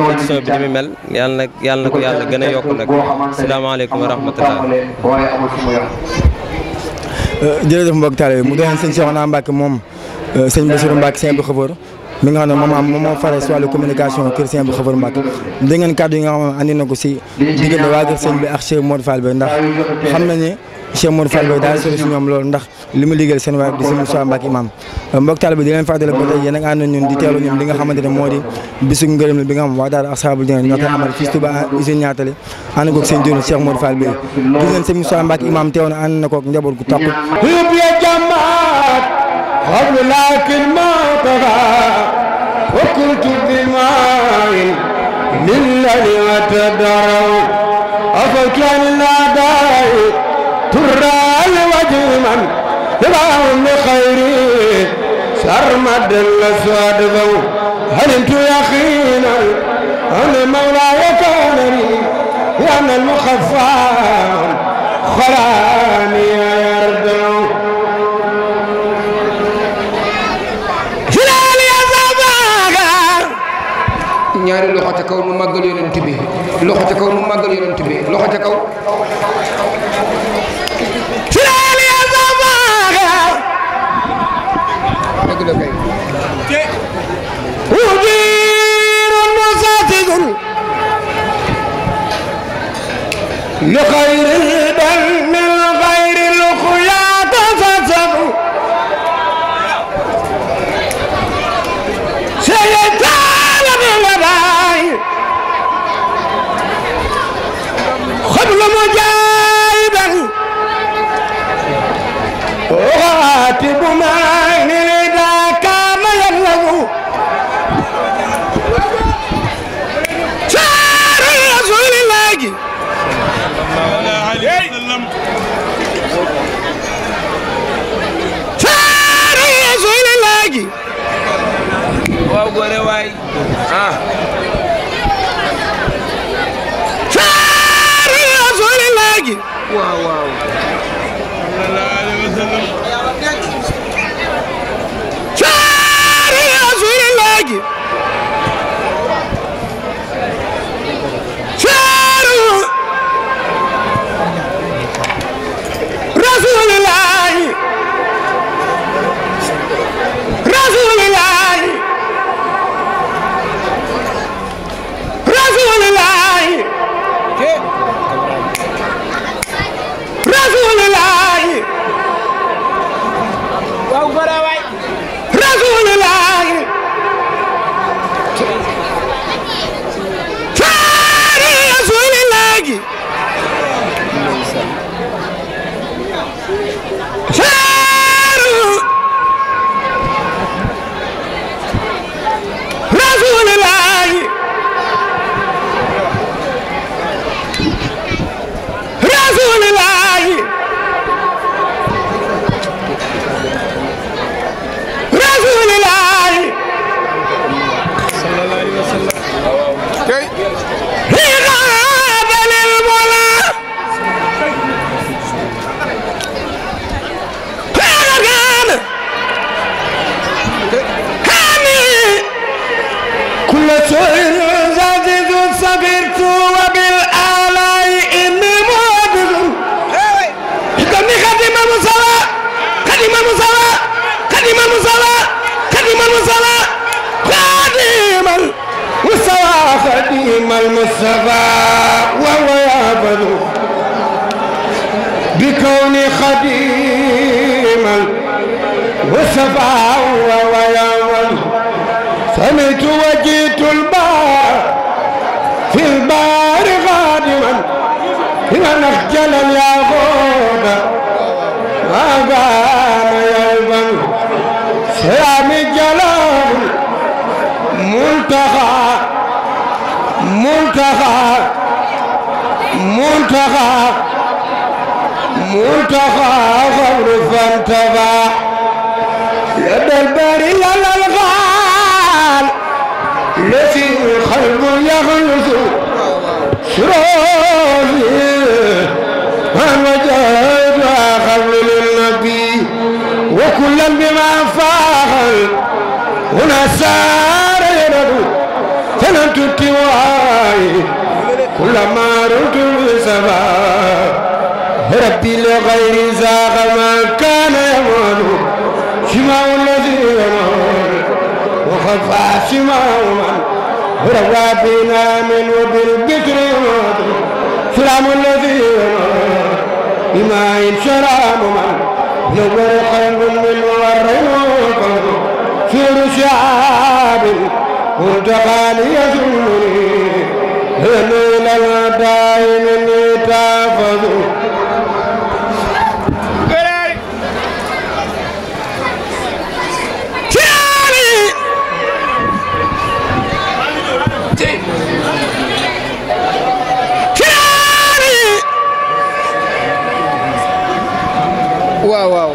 bi ni mu mel yàlla na ko yàlla gën a yokk nag asalaamaaleykum wa rahmatullah jërëjëf mbokk taale mu doon sëñ Cheikhouna Mbacke moom sëñ Bassirou Mbacke Sëñ Abdou Xafoor mi nga xam ne moom moo faree si wàllu communication kër Sëñ Abdou Xafoor Mbacke dégg ngeen kàddu yi nga xam ne andi na ko si diggante waa kër sëñ bi ak Cheikh Modou Fall Bay ndax xam nañ ne Cheikh Modou Fall Bay daal sori si ñoom loolu ndax li mu liggéeyal seen waay di sëñ Moussa Mbacke imam mbokk taal bi di leen fàttali ba tey yéen a ngi ànd ñun di teewlu ñun li nga xamante ne moo di bisu ngërëm la bi nga xam waa daal Ashabul Dine ñoo koy amal fii Touba usine ñaatale ànd koog seen jëriñ Cheikh Modou Fall Bay gis ngeen sëñ Moussa Mbacke imam teew na ànd na koog njaboot gu takku وكنت بماء للذي وتدروا أفك الأداء ترى الوجه من يباهم بخير سرمد الأسود هل انت يقينا أن مولاي كان لي لأن المخفى خلاني يردو ñaari loxo ca kaw nu màggal yonent bi loxo ca kaw nu màggal yonent bi loxo ca kaw لخير البل من غير الخيا تسسب سيتال بالباي خبل مجايبا وغاتب معين إذا كان يلغو شعر رسول الله شعر رسول الله waaw góore waay شعر رسول الله waaw waaw شعر رسول الله شعر رسول الله رسول الله رسول الله رسول الله waaw góore waay رسول الله شعر رسول الله شعر رسول الله رسول الله رسول الله هغاب للمولى هغان هاني كل سوء زادت صبرت وبالآلاء إني معبد حكمني خدم المصطفى خدم المصطفى خدم المصطفى خدم المصطفى خدم المصطفى خدم المصطفى وهو يعبد بكوني خديم المصطفى وهو يعبد سمعت وجيت البار في البار خادما لمن اخجل الياقوت ما كان يلبن سلام الجلال منتهى منتهى منتهى منتهى غور فانتبع يد البري الغال الذي القلب يغلظ شروري من وجد قبل للنبي وكلا بما فاعل هنا سار يرد فلنت التواي كلما رمت بسبب ربي لغير زاغ ما كان يمون شماء الذي يمون وخفى شماء من روى بنام وبالبكر يمون سلام الذي يمون بما شرام من نور قلب من ورم سور شعاب منتقى ليزنني هنيل الدائم اللي تافذوا waaw waaw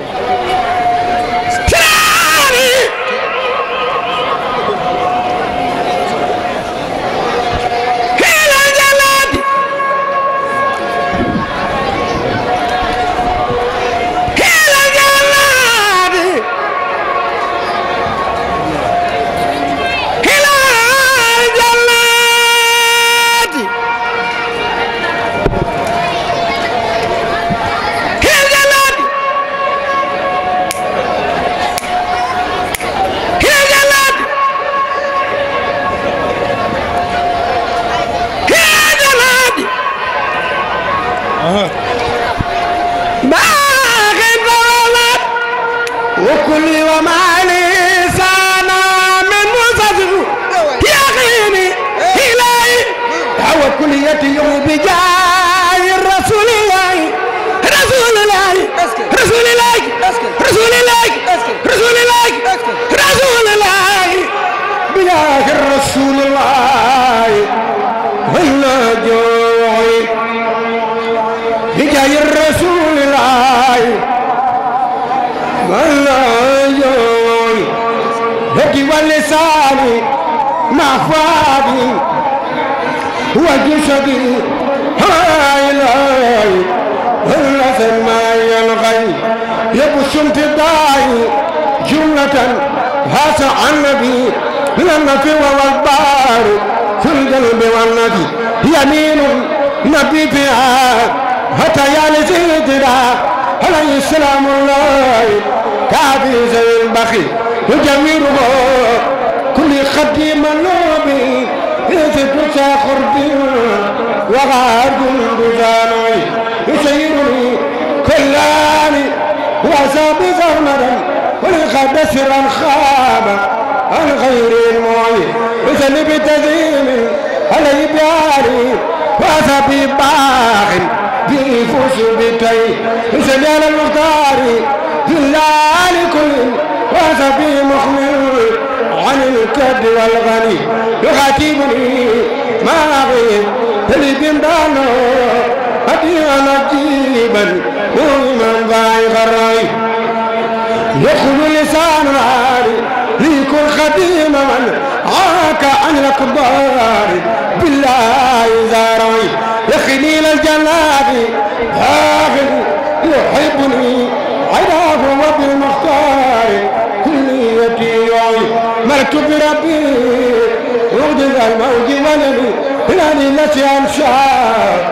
وكل ومالي سانا من مزاجه يقيني إلهي هو كليتي يوم بجاي الرسول الله رسول الله رسول الله رسول الله رسول الله رسول الله بجاه الرسول الله ولا جوعي بجاه الرسول الله ولا جوعي هدي واللسان مع فادي وجسدي هاي الهي والنسل ما يلغي يبش امتداي جملة هاسع عن نبي للنفي والبار في القلب والنبي يمين نبي فيها حتى يالي سيدنا عليه السلام الله كافي زي البخي وجميله كل خديم النبي يزد ساخر وغاد بزانوي يسيرني كلاني وأساب زهمرا ولقد سرا خاب عن غير المعين وسلب تزيم علي بياري وأسابي باخ بيفوس بيتي وسلي على المختار بالله لكل وأسابي محمل عن الكد والغني يخاطبني ما غير اللي بيمدانه هدينا جيبا ومن بايغ الرأي يدخل لسان العاري ليكون خديم من عاك عن الأكبار بالله زارعي يخليل الجنات آخر يحبني عداه وبالمختار كليتي يعي مرت بربي وجد الموج ولدي هلالي التي أنشأ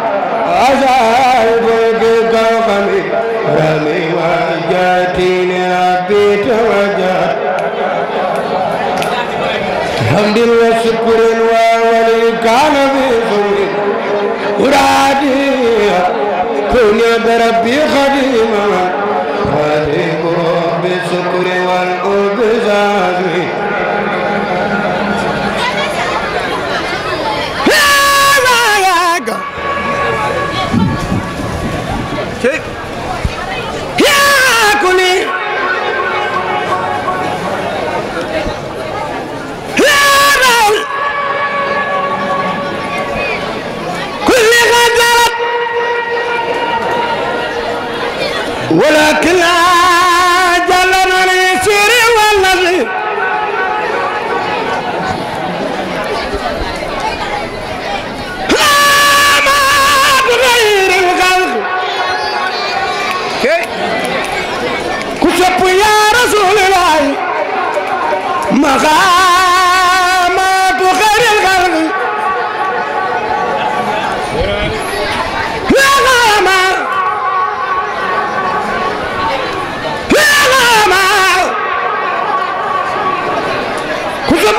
عزائب قومي رمي وجاتيني ربي توجه الحمد لله شكر وولي كان بفضل ورادي كن بربي خديما خديمه بالشكر والعبزاز ولكن جلنا اليسير والنذير ما بغير الخلق كشف يا رسول الله مقامات غير الخلق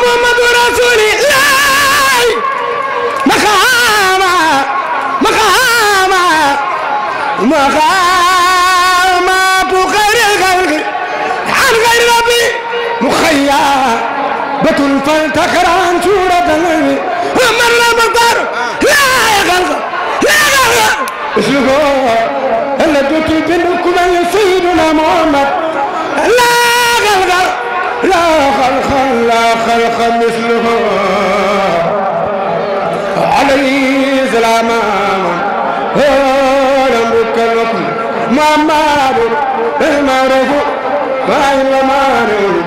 محمد رسول الله مقامات غير الخلق عن غير ربي مخيبة فلتكر عن سورة النبي من لا مقدر لا يخلق لا يخلق اسلكوا الا دوت بينكم سيدنا محمد لا خلق لا خلق مثله عليه سلام لم يكلكم محمد المعروف وإلا معروف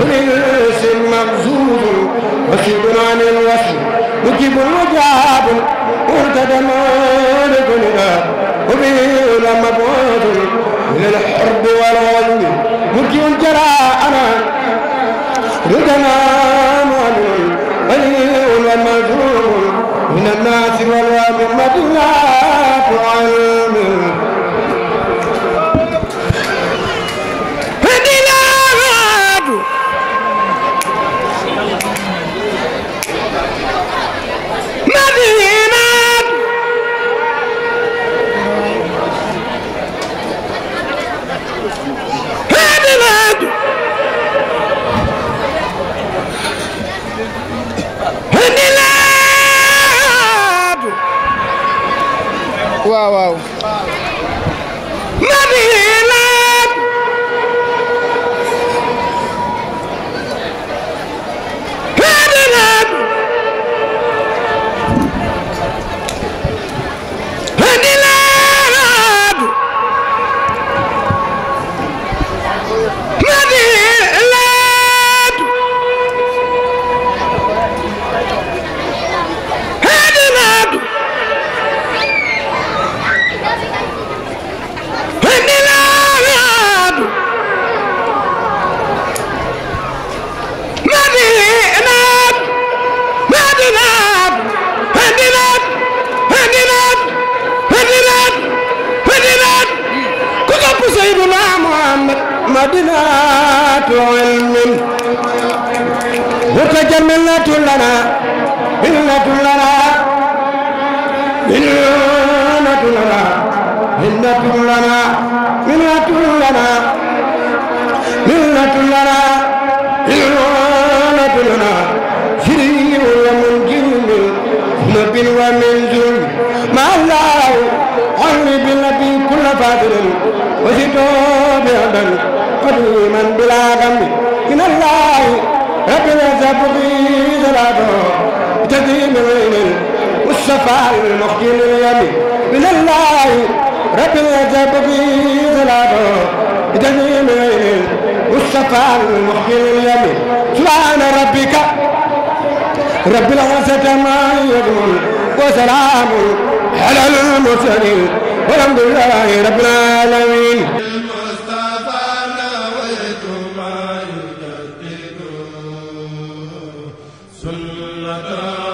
الاسم مبزوز وشيب عن الوصل مجيب مجاب مرتدى مالك الإله وبه مبعوث للحرب والغزو مجيب جراءنا ردنا مالون وليون والمجهول من الناس والوام مدلات علم هذه waaw waaw Madina مدينة علم وتجملة لنا ملة لنا ملة لنا ملة لنا ملة لنا ملة لنا ملة لنا شرير ومن جن نب ومن جن ما الله علي بالنبي كل فاضل وزدوا بعدا قديما بلا غم من الله رب العزة في صلاته بتدين العين والشفاء المخجل اليمين من الله رب العزة في صلاته بتدين العين والشفاء المخجل اليمين سبحان ربك رب العزة ما يدمن وسلام على المرسلين والحمد لله رب العالمين. سنة